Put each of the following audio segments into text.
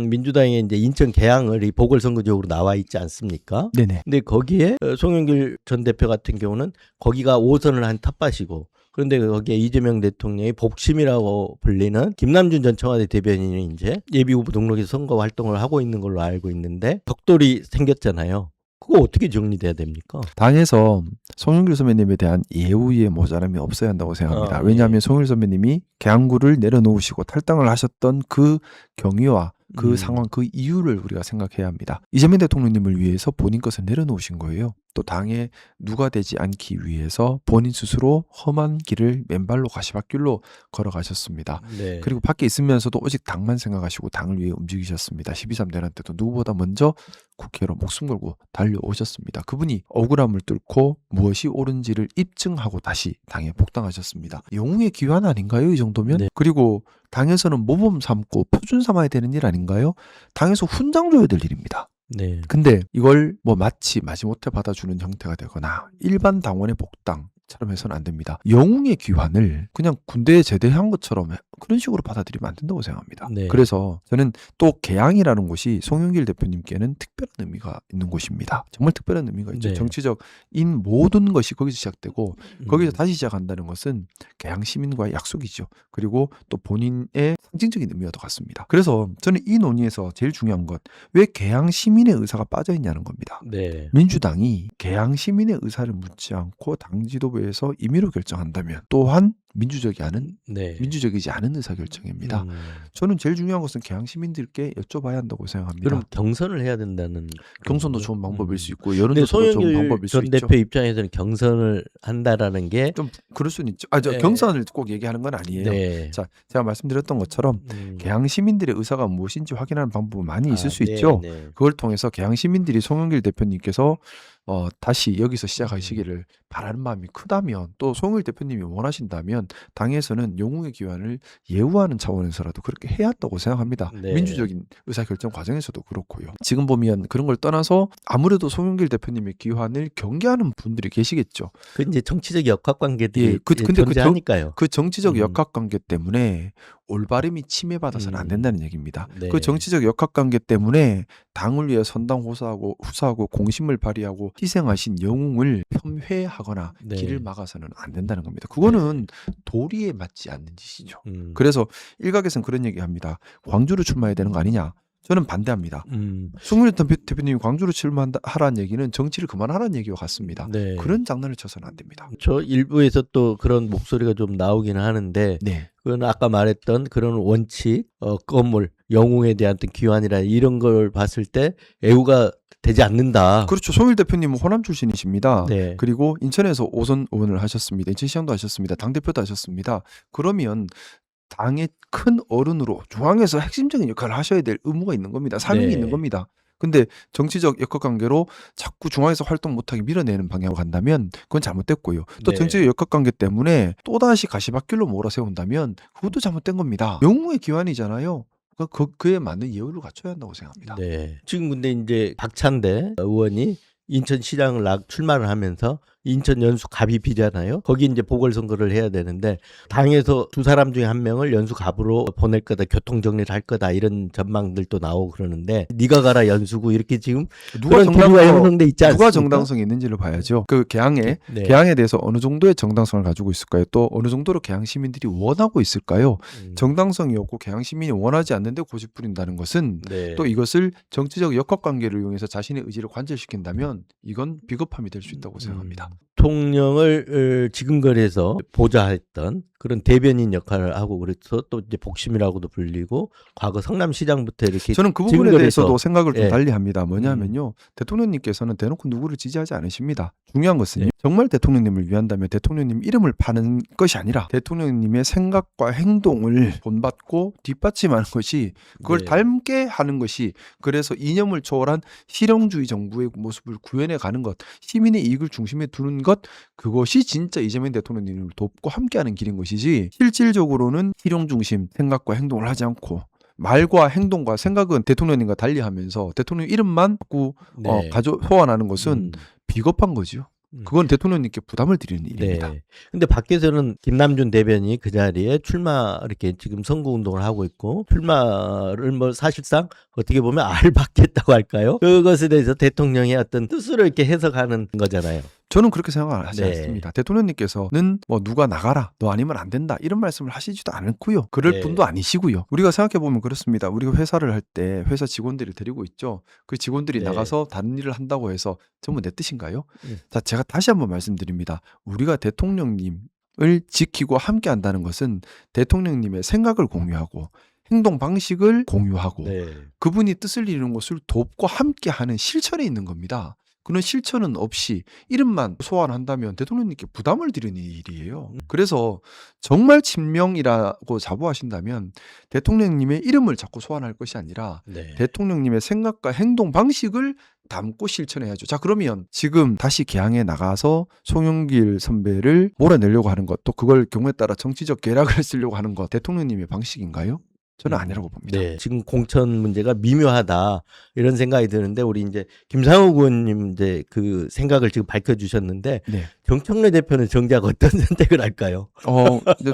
민주당의 이제 인천 계양을 이 보궐선거 지역으로 나와 있지 않습니까? 네네. 근데 거기에 송영길 전 대표 같은 경우는 거기가 5선을 한 텃밭이고, 그런데 거기에 이재명 대통령의 복심이라고 불리는 김남준 전 청와대 대변인이 이제 예비후보 등록해서 선거 활동을 하고 있는 걸로 알고 있는데 벽돌이 생겼잖아요. 그거 어떻게 정리돼야 됩니까? 당에서 송영길 선배님에 대한 예우의 모자람이 없어야 한다고 생각합니다. 왜냐하면 송영길 선배님이 계양구를 내려놓으시고 탈당을 하셨던 그 경위와 그 상황, 그 이유를 우리가 생각해야 합니다. 이재명 대통령님을 위해서 본인 것을 내려놓으신 거예요. 또 당에 누가 되지 않기 위해서 본인 스스로 험한 길을 맨발로 가시밭길로 걸어가셨습니다. 네. 그리고 밖에 있으면서도 오직 당만 생각하시고 당을 위해 움직이셨습니다. 12.3 대란 때도 누구보다 먼저 국회로 목숨 걸고 달려오셨습니다. 그분이 억울함을 뚫고 무엇이 옳은지를 입증하고 다시 당에 복당하셨습니다. 영웅의 기환 아닌가요? 이 정도면? 네. 그리고 당에서는 모범 삼고 표준 삼아야 되는 일 아닌가요? 당에서 훈장 줘야 될 일입니다. 네. 근데 이걸 뭐 마치 마지못해 받아주는 형태가 되거나 일반 당원의 복당처럼 해서는 안 됩니다. 영웅의 귀환을 그냥 군대에 제대한 것처럼 그런 식으로 받아들이면 안 된다고 생각합니다. 네. 그래서 저는 또 계양이라는 곳이 송영길 대표님께는 특별한 의미가 있는 곳입니다. 정말 특별한 의미가 있죠. 네. 정치적인 모든 것이 거기서 시작되고 거기서 다시 시작한다는 것은 계양 시민과의 약속이죠. 그리고 또 본인의 상징적인 의미와도 같습니다. 그래서 저는 이 논의에서 제일 중요한 것, 왜 계양 시민의 의사가 빠져있냐는 겁니다. 네. 민주당이 계양 시민의 의사를 묻지 않고 당 지도부에서 임의로 결정한다면 또한 네. 민주적이지 않은 의사결정입니다. 저는 제일 중요한 것은 계양 시민들께 여쭤봐야 한다고 생각합니다. 그럼 경선을 해야 된다는 경선도 거군요. 좋은 방법일 수 있고 근데 여론조사도 좋은 방법일 송영길 수 전 있죠. 대표 입장에서는 경선을 한다라는 게 좀 그럴 수는 있죠. 네. 경선을 꼭 얘기하는 건 아니에요. 네. 자, 제가 말씀드렸던 것처럼 계양 시민들의 의사가 무엇인지 확인하는 방법은 많이 있을 수 네, 있죠. 네. 그걸 통해서 계양 시민들이 송영길 대표님께서 다시 여기서 시작하시기를 바라는 마음이 크다면, 또 송영길 대표님이 원하신다면 당에서는 영웅의 기환을 예우하는 차원에서라도 그렇게 해야 한다고 생각합니다. 네. 민주적인 의사결정 과정에서도 그렇고요. 지금 보면 그런 걸 떠나서 아무래도 송영길 대표님의 기환을 경계하는 분들이 계시겠죠. 그 이제 정치적 역학관계들이 예, 근데 존재하니까요. 그 정치적 역학관계 때문에 올바름이 침해받아서는 안 된다는 얘기입니다. 네. 그 정치적 역학관계 때문에 당을 위해 선당후사하고 공심을 발휘하고 희생하신 영웅을 폄훼하거나 네. 길을 막아서는 안 된다는 겁니다. 그거는 도리에 맞지 않는 짓이죠. 음. 그래서 일각에서는 그런 얘기합니다. 광주로 출마해야 되는 거 아니냐? 저는 반대합니다. 송영길 대표님이 광주로 출마하라는 얘기는 정치를 그만하라는 얘기와 같습니다. 네. 그런 장난을 쳐서는 안 됩니다. 저 일부에서 또 그런 목소리가 좀 나오기는 하는데 네. 그건 아까 말했던 그런 원칙, 건물, 영웅에 대한 어떤 기환이라 이런 걸 봤을 때 애우가 되지 않는다. 그렇죠. 송영길 대표님은 호남 출신이십니다. 네. 그리고 인천에서 5선 의원을 하셨습니다. 인천시장도 하셨습니다. 당대표도 하셨습니다. 그러면 당의 큰 어른으로 중앙에서 핵심적인 역할을 하셔야 될 의무가 있는 겁니다. 사명이 네. 있는 겁니다. 근데 정치적 역학관계로 자꾸 중앙에서 활동 못하게 밀어내는 방향으로 간다면 그건 잘못됐고요. 또 네. 정치적 역학관계 때문에 또다시 가시밭길로 몰아세운다면 그것도 잘못된 겁니다. 영웅의 기환이잖아요. 그에 맞는 예우를 갖춰야 한다고 생각합니다. 네. 지금 근데 이제 박찬대 의원이 인천시장을 출마를 하면서 인천 연수 갑입이잖아요. 거기 이제 보궐선거를 해야 되는데 당에서 두 사람 중에 한 명을 연수 갑으로 보낼 거다, 교통 정리를 할 거다 이런 전망들도 나오고 그러는데 네가 가라 연수구 이렇게 지금 누가 그런 기류가 형성돼 있지 않습니까? 누가 정당성이 있는지를 봐야죠. 그 계양에 네. 계양에 대해서 어느 정도의 정당성을 가지고 있을까요? 또 어느 정도로 계양 시민들이 원하고 있을까요? 정당성이 없고 계양 시민이 원하지 않는데 고집 부린다는 것은 네. 또 이것을 정치적 역학관계를 이용해서 자신의 의지를 관철시킨다면 이건 비겁함이 될 수 있다고 생각합니다. 대통령을 지금거리에서 보좌했던 그런 대변인 역할을 하고 그래서 또 이제 복심이라고도 불리고 과거 성남시장부터 이렇게 저는 그 부분에 지금거리에서 대해서도 생각을 좀 예. 달리합니다. 뭐냐면요, 대통령님께서는 대놓고 누구를 지지하지 않으십니다. 중요한 것은 정말 대통령님을 위한다면 대통령님 이름을 파는 것이 아니라 대통령님의 생각과 행동을 본받고 뒷받침하는 것이, 그걸 네. 닮게 하는 것이, 그래서 이념을 초월한 실용주의 정부의 모습을 구현해 가는 것, 시민의 이익을 중심에 두는 것, 그것이 진짜 이재명 대통령님을 돕고 함께하는 길인 것이지, 실질적으로는 실용 중심 생각과 행동을 하지 않고 말과 행동과 생각은 대통령님과 달리하면서 대통령 이름만 자꾸 네. 소환하는 것은 비겁한 거죠. 그건 대통령님께 부담을 드리는 일입니다. 네. 근데 밖에서는 김남준 대변인이 그 자리에 출마 이렇게 지금 선거 운동을 하고 있고 출마를 뭐 사실상 어떻게 보면 알받겠다고 할까요? 그것에 대해서 대통령의 어떤 뜻으로 이렇게 해석하는 거잖아요. 저는 그렇게 생각을 하지 네. 않습니다. 대통령님께서는 뭐 누가 나가라, 너 아니면 안 된다 이런 말씀을 하시지도 않고요. 그럴 네. 분도 아니시고요. 우리가 생각해 보면 그렇습니다. 우리가 회사를 할 때 회사 직원들을 데리고 있죠. 그 직원들이 네. 나가서 다른 일을 한다고 해서 전부 내 뜻인가요? 음. 자, 제가 다시 한번 말씀드립니다. 우리가 대통령님을 지키고 함께 한다는 것은 대통령님의 생각을 공유하고 행동 방식을 공유하고 네. 그분이 뜻을 이루는 것을 돕고 함께하는 실천에 있는 겁니다. 그런 실천은 없이 이름만 소환한다면 대통령님께 부담을 드리는 일이에요. 그래서 정말 친명이라고 자부하신다면 대통령님의 이름을 자꾸 소환할 것이 아니라 네. 대통령님의 생각과 행동 방식을 담고 실천해야죠. 자, 그러면 지금 다시 개항에 나가서 송영길 선배를 몰아내려고 하는 것, 또 그걸 경우에 따라 정치적 계략을 쓰려고 하는 것, 대통령님의 방식인가요? 저는 아니라고 봅니다. 네. 지금 공천 문제가 미묘하다 이런 생각이 드는데 우리 이제 김상욱 의원님 이제 그 생각을 지금 밝혀주셨는데 네. 정청래 대표는 정작 어떤 선택을 할까요?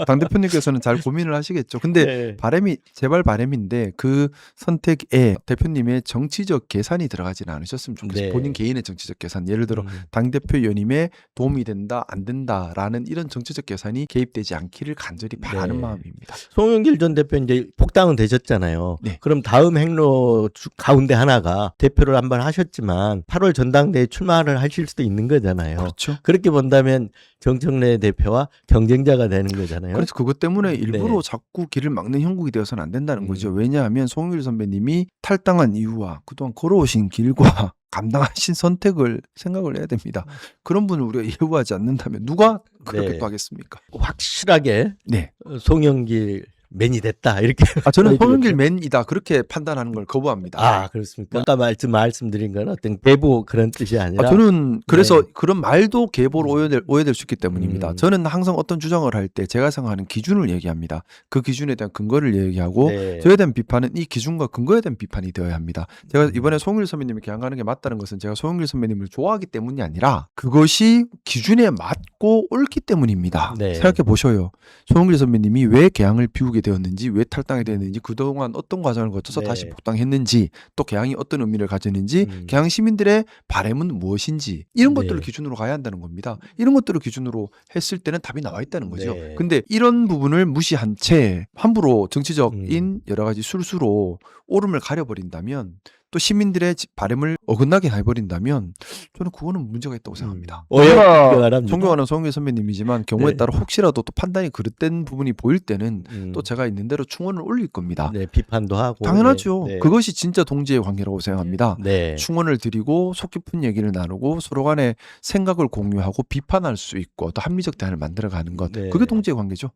당 대표님께서는 잘 고민을 하시겠죠. 근데 네. 바람이 제발 바람인데 그 선택에 대표님의 정치적 계산이 들어가지는 않으셨으면 좋겠어요. 네. 본인 개인의 정치적 계산. 예를 들어 당 대표 연임에 도움이 된다 안 된다라는 이런 정치적 계산이 개입되지 않기를 간절히 바라는 네. 마음입니다. 송영길 전 대표 이제 복당은 되셨잖아요. 네. 그럼 다음 행로 가운데 하나가 대표를 한번 하셨지만 8월 전당대회 출마를 하실 수도 있는 거잖아요. 그렇죠. 그렇게 본다면 정청래 대표와 경쟁자가 되는 거잖아요. 그래서 그것 때문에 일부러 네. 자꾸 길을 막는 형국이 되어서는 안 된다는 거죠. 음. 왜냐하면 송영길 선배님이 탈당한 이유와 그동안 걸어오신 길과 감당하신 선택을 생각을 해야 됩니다. 그런 분을 우리가 예우하지 않는다면 누가 그렇게 네. 또 하겠습니까? 확실하게 네. 송영길 맨이 됐다 이렇게. 저는 보여드렸죠. 송영길 맨이다 그렇게 판단하는 걸 거부합니다. 아 그렇습니까? 아까 말씀드린 건 어떤 계보 그런 뜻이 아니라. 저는 그래서 네. 그런 말도 계보로 오해될 수 있기 때문입니다. 저는 항상 어떤 주장을 할 때 제가 생각하는 기준을 얘기합니다. 그 기준에 대한 근거를 얘기하고 네. 저에 대한 비판은 이 기준과 근거에 대한 비판이 되어야 합니다. 제가 이번에 송영길 선배님이 개항하는 게 맞다는 것은 제가 송영길 선배님을 좋아하기 때문이 아니라 그것이 기준에 맞고 옳기 때문입니다. 네. 생각해 보셔요. 송영길 선배님이 왜 개항을 비우게 되었는지, 왜 탈당이 되었는지, 그동안 어떤 과정을 거쳐서 네. 다시 복당했는지, 또 개항이 어떤 의미를 가졌는지, 개항 시민들의 바람은 무엇인지 이런 것들을 네. 기준으로 가야 한다는 겁니다. 이런 것들을 기준으로 했을 때는 답이 나와 있다는 거죠. 네. 근데 이런 부분을 무시한 채 함부로 정치적인 여러 가지 술수로 오름을 가려버린다면 또 시민들의 바람을 어긋나게 해버린다면 저는 그거는 문제가 있다고 생각합니다. 오해가 존경하는 송영길 선배님이지만 경우에 네. 따라 혹시라도 또 판단이 그릇된 부분이 보일 때는 또 또 제가 있는 대로 충원을 올릴 겁니다. 네, 비판도 하고. 당연하죠. 네. 그것이 진짜 동지의 관계라고 생각합니다. 네. 충원을 드리고 속 깊은 얘기를 나누고 서로 간에 생각을 공유하고 비판할 수 있고 또 합리적 대안을 만들어가는 것. 네. 그게 동지의 관계죠.